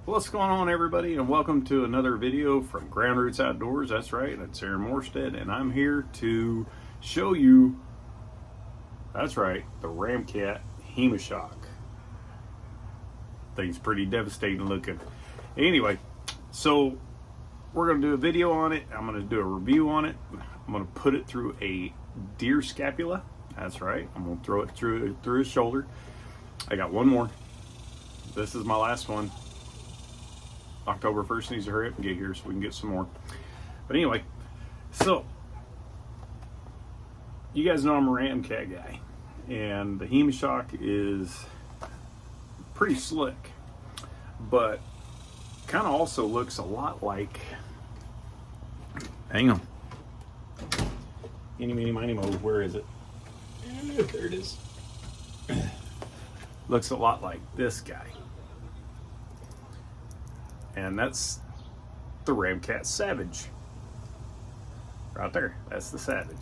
What's going on, everybody, and welcome to another video from Ground Roots Outdoors. That's right, it's Aaron Morstead, and I'm here to show you, that's right, the Ramcat Hemoshock. Thing's pretty devastating looking. Anyway, so we're going to do a video on it. I'm going to do a review on it. I'm going to put it through a deer scapula. That's right, I'm going to throw it through his shoulder. I got one more. This is my last one. October 1st needs to hurry up and get here so we can get some more. But anyway, so you guys know I'm a Ramcat guy, and the Hemoshock is pretty slick, but kind of also looks a lot like, hang on, eeny, meeny, miny, moe, where is it? There it is. Looks a lot like this guy. And that's the Ramcat Savage. Right there, that's the Savage.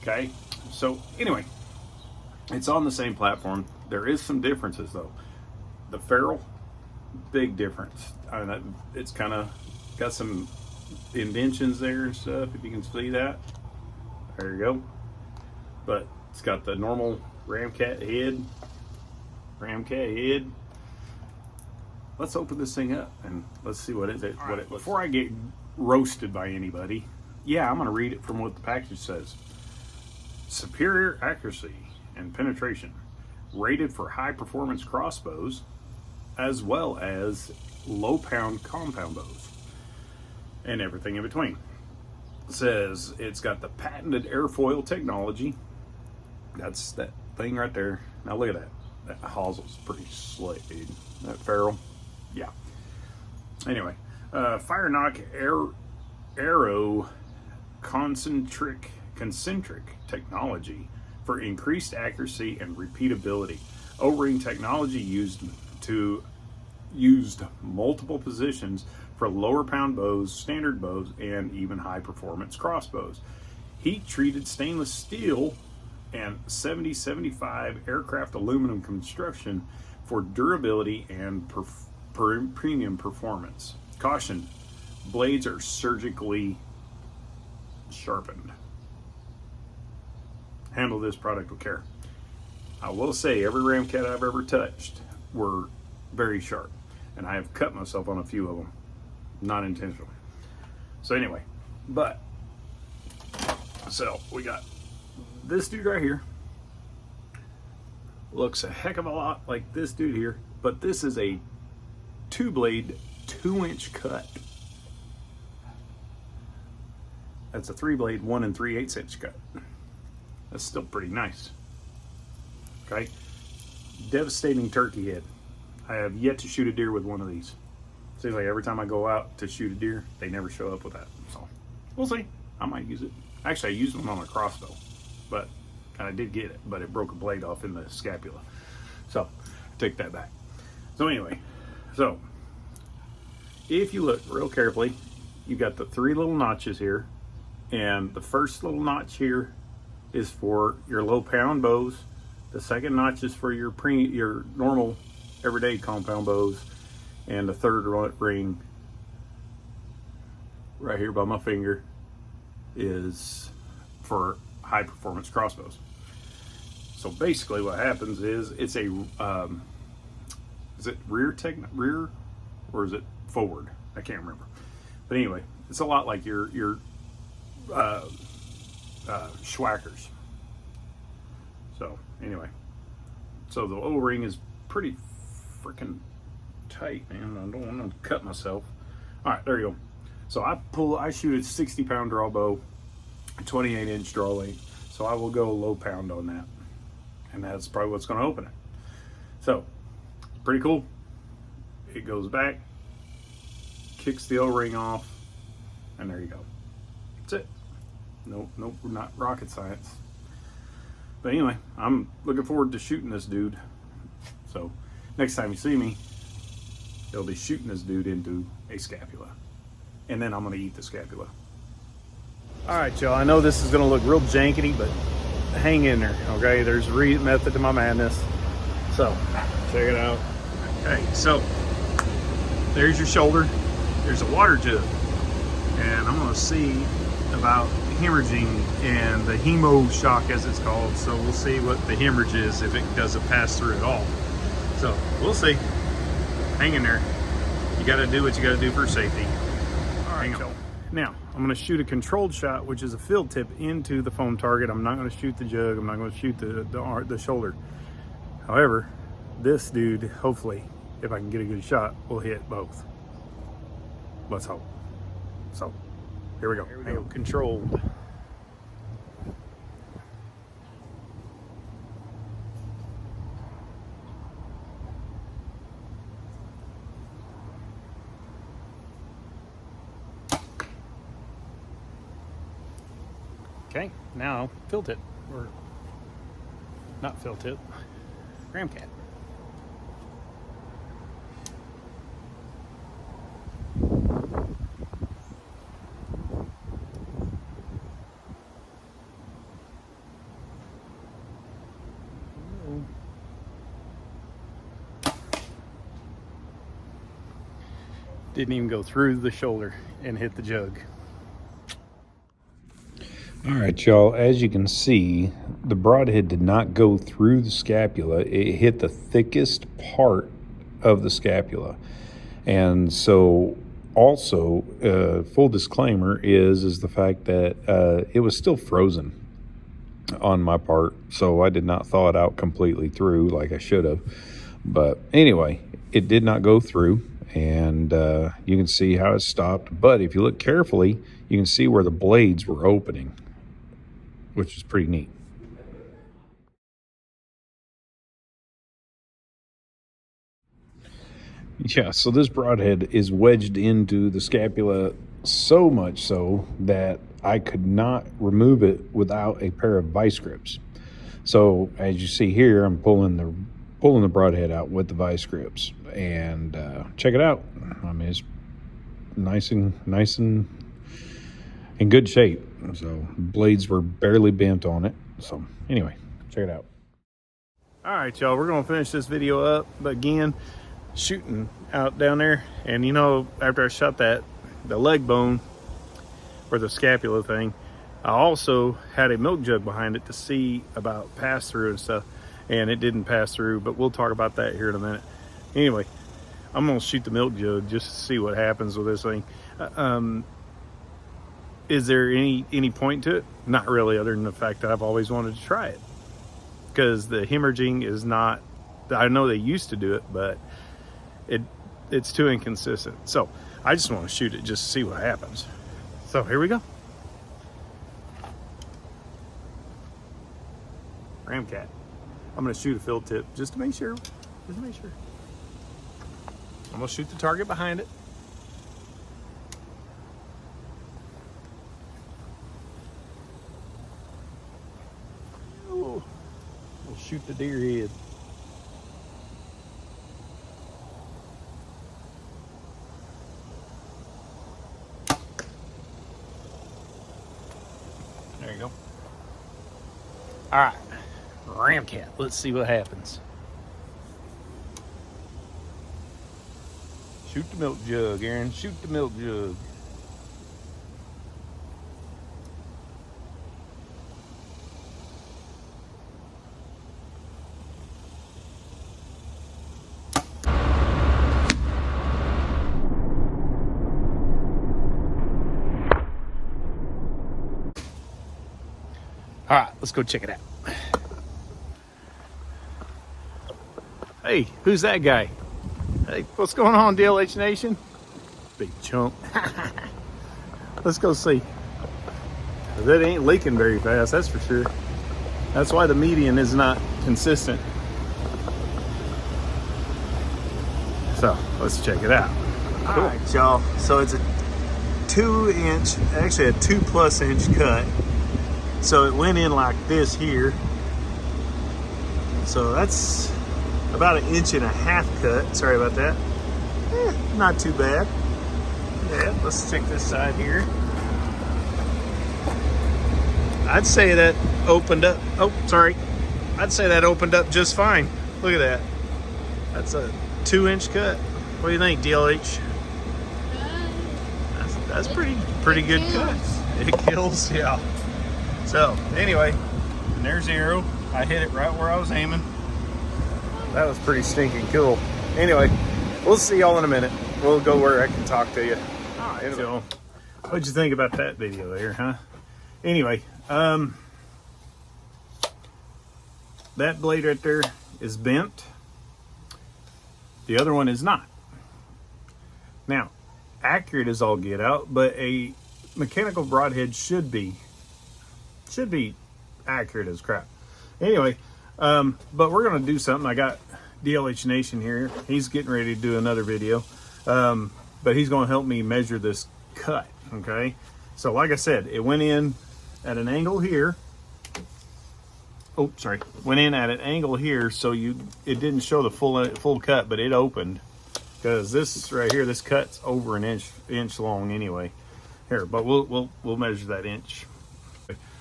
Okay, so anyway, it's on the same platform. There is some differences though. The ferrule, big difference. I mean, it's kind of got some indentions there and stuff, if you can see that. There you go. But it's got the normal Ramcat head. Let's open this thing up and let's see what it. Before I get roasted by anybody, yeah, I'm going to read it from what the package says. Superior accuracy and penetration, rated for high performance crossbows, as well as low pound compound bows, and everything in between. It says it's got the patented airfoil technology. That's that thing right there. Now look at that. That hossel's pretty slick, dude. That ferrule. Yeah. Anyway, fire knock arrow concentric technology for increased accuracy and repeatability. O-ring technology used multiple positions for lower pound bows, standard bows, and even high performance crossbows. Heat treated stainless steel and 7075 aircraft aluminum construction for durability and premium performance. Caution, blades are surgically sharpened. Handle this product with care. I will say every Ramcat I've ever touched were very sharp, and I have cut myself on a few of them, not intentionally. So anyway, so we got this dude right here. Looks a heck of a lot like this dude here, but this is a 2-blade 2-inch cut. That's a 3-blade 1 3/8 inch cut. That's still pretty nice. Okay, devastating turkey head. I have yet to shoot a deer with one of these. Seems like every time I go out to shoot a deer, they never show up with that. So we'll see. I might use it. Actually, I used one on a crossbow, but I did get it, but it broke a blade off in the scapula. So I take that back. So anyway, so if you look real carefully, you got the 3 little notches here, and the first little notch here is for your low pound bows. The second notch is for your normal everyday compound bows, and the third ring right here by my finger is for high performance crossbows. So basically what happens is it's a is it rear or is it forward? I can't remember. But anyway, it's a lot like your Schwackers. So anyway, so the O-ring is pretty freaking tight, man. I don't want to cut myself. All right, there you go. So I shoot a 60-pound draw bow, 28-inch draw length. So I will go low pound on that, and that's probably what's going to open it. So pretty cool. It goes back, kicks the O-ring off, and there you go. That's it. Nope, not rocket science. But anyway, I'm looking forward to shooting this dude. So next time you see me, they'll be shooting this dude into a scapula, and then I'm going to eat the scapula. All right, y'all, I know this is going to look real jankety, but hang in there, okay? There's a method to my madness. So check it out. Okay, so there's your shoulder. There's a water jug. And I'm gonna see about hemorrhaging and the Hemoshock as it's called. So we'll see what the hemorrhage is, if it doesn't pass through at all. So we'll see. Hang in there. You gotta do what you gotta do for safety. All right, y'all. Now, I'm gonna shoot a controlled shot, which is a field tip into the foam target. I'm not gonna shoot the jug. I'm not gonna shoot the shoulder. However, this dude, hopefully, if I can get a good shot, will hit both. Let's hope. So, here we go. Here we go. Controlled. Okay, now field tip, or not field tip, Ramcat. Didn't even go through the shoulder and hit the jug. All right, y'all, as you can see, the broadhead did not go through the scapula. It hit the thickest part of the scapula. And so also, full disclaimer is the fact that it was still frozen on my part. So I did not thaw it out completely through like I should have. But anyway, it did not go through. And you can see how it stopped. But if you look carefully, you can see where the blades were opening, which is pretty neat. Yeah, so this broadhead is wedged into the scapula so much so that I could not remove it without a pair of vice grips. So as you see here, I'm pulling the broadhead out with the vice grips, and check it out. I mean, it's nice and in good shape. So blades were barely bent on it. So anyway, check it out. All right, y'all, we're gonna finish this video up. But again, shooting out down there, and you know, after I shot the leg bone or the scapula thing, I also had a milk jug behind it to see about pass through and stuff, and it didn't pass through, but we'll talk about that here in a minute. Anyway, I'm gonna shoot the milk jug just to see what happens with this thing. Is there any point to it? Not really, other than the fact that I've always wanted to try it, because the hemorrhaging is not, I know they used to do it, but it's too inconsistent. So I just want to shoot it just to see what happens. So here we go. Ramcat. I'm going to shoot a field tip just to make sure. I'm going to shoot the target behind it. We'll shoot the deer head. There you go. All right, Ramcat. Let's see what happens. Shoot the milk jug, Aaron. Shoot the milk jug. All right, let's go check it out. Hey, who's that guy? Hey, what's going on, DLH Nation? Big chump. Let's go see. That ain't leaking very fast, that's for sure. That's why the median is not consistent. So, let's check it out. Cool. All right, y'all. So it's a 2-inch, actually a 2+ inch cut. So it went in like this here. So that's about 1.5 inch cut. Sorry about that. Not too bad. Yeah, let's check this side here. I'd say that opened up. Oh, sorry. I'd say that opened up just fine. Look at that. That's a 2-inch cut. What do you think, DLH? That's pretty good cut. It kills, yeah. So anyway, and there's the arrow. I hit it right where I was aiming. That was pretty stinking cool. Anyway, we'll see y'all in a minute. We'll go where I can talk to you. All right. Anyway. So, what'd you think about that video there, huh? Anyway, that blade right there is bent. The other one is not. Now, accurate as all get out, but a mechanical broadhead should be accurate as crap. Anyway, but we're gonna do something. I got DLH Nation here. He's getting ready to do another video, but he's gonna help me measure this cut. Okay, so like I said, it went in at an angle here. Oh, sorry, went in at an angle here, so it didn't show the full cut, but it opened. Because this right here, this cut's over an inch long anyway. Here, but we'll measure that inch.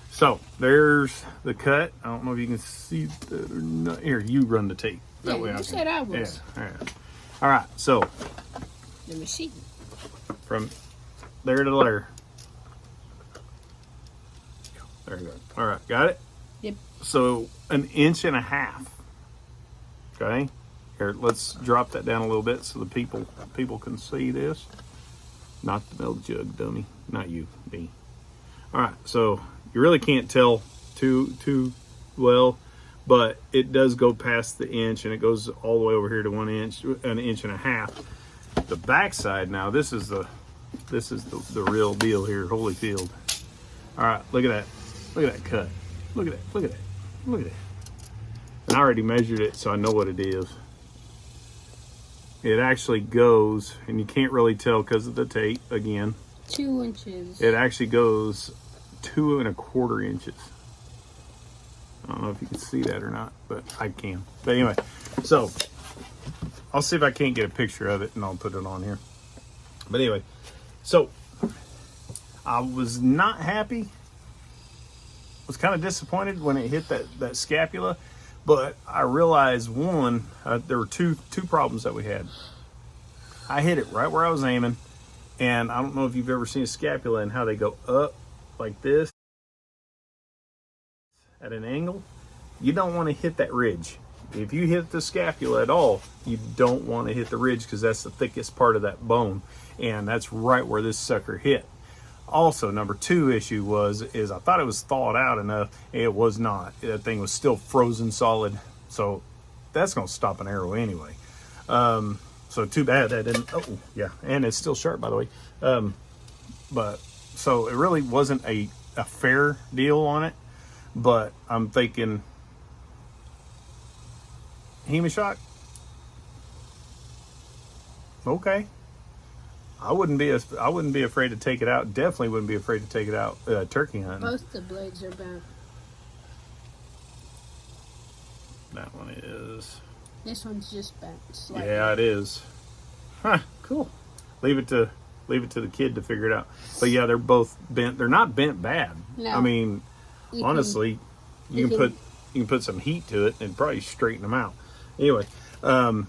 So there's the cut. I don't know if you can see that or not. Here, you run the tape. That way you said I was. Yeah. All right. So let me see. From there to there. There you go. All right, got it. Yep. So 1.5 inches. Okay. Here, let's drop that down a little bit so the people can see this. Not the milk jug, dummy. Not you, me. All right, so you really can't tell too well, but it does go past the inch, and it goes all the way over here to 1 inch, 1.5 inches. The back side now, this is the real deal here, Holyfield. All right, look at that. Look at that cut. Look at that. Look at that. Look at that. And I already measured it, so I know what it is. It actually goes, and you can't really tell because of the tape again. 2 inches. It actually goes 2.25 inches. I don't know if you can see that or not, but I can. But anyway, so I'll see if I can't get a picture of it, and I'll put it on here. But anyway, so I was not happy. Was kind of disappointed when it hit that scapula. But I realized there were two problems that we had. I hit it right where I was aiming, and I don't know if you've ever seen a scapula and how they go up like this at an angle. You don't want to hit that ridge. If you hit the scapula at all, you don't want to hit the ridge because that's the thickest part of that bone, and that's right where this sucker hit. Also, number 2 issue is I thought it was thawed out enough. It was not. That thing was still frozen solid. So that's going to stop an arrow anyway. So too bad that didn't. Oh, yeah. And it's still sharp, by the way. But so it really wasn't a fair deal on it. But I'm thinking, Hemoshock? Okay. I wouldn't be afraid to take it out. Definitely wouldn't be afraid to take it out turkey hunting. Both the blades are bent. That one is. This one's just bent slightly. Yeah, it is. Huh, cool. Leave it to the kid to figure it out. But yeah, they're both bent. They're not bent bad. No. I mean, honestly, you can put some heat to it and probably straighten them out. Anyway, so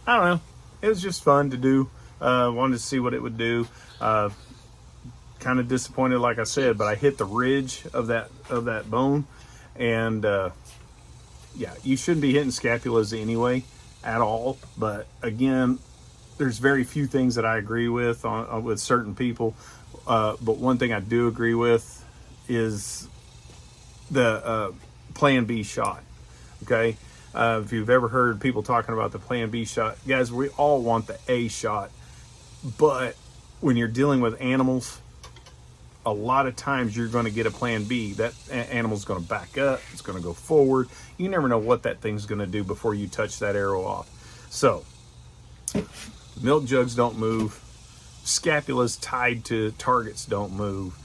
I don't know. It was just fun to do. Wanted to see what it would do. Kind of disappointed, like I said, but I hit the ridge of that bone, and yeah, you shouldn't be hitting scapulas anyway at all. But again, there's very few things that I agree with with certain people. But one thing I do agree with is the Plan B shot. Okay. If you've ever heard people talking about the Plan B shot, guys, we all want the A shot, but when you're dealing with animals, a lot of times you're going to get a Plan B. That animal's going to back up, it's going to go forward. You never know what that thing's going to do before you touch that arrow off. So, milk jugs don't move, scapulas tied to targets don't move,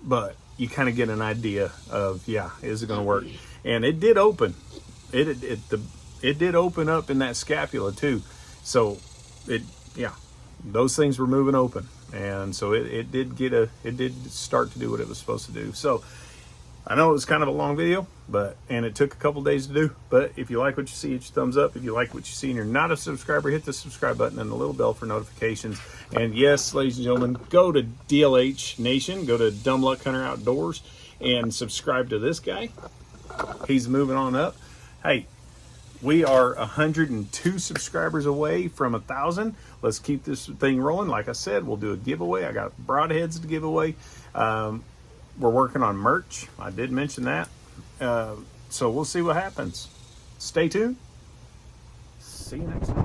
but you kind of get an idea of, yeah, is it going to work? And it did open. It did open up in that scapula too. So those things were moving open, and so it did start to do what it was supposed to do. So I know it was kind of a long video, and it took a couple days to do. But if you like what you see, hit your thumbs up. If you like what you see and you're not a subscriber, hit the subscribe button and the little bell for notifications. And yes, ladies and gentlemen, go to DLH Nation, go to Dumb Luck Hunter Outdoors, and subscribe to this guy. He's moving on up. Hey, we are 102 subscribers away from 1,000. Let's keep this thing rolling. Like I said, we'll do a giveaway. I got broadheads to give away. We're working on merch. I did mention that. So we'll see what happens. Stay tuned. See you next time.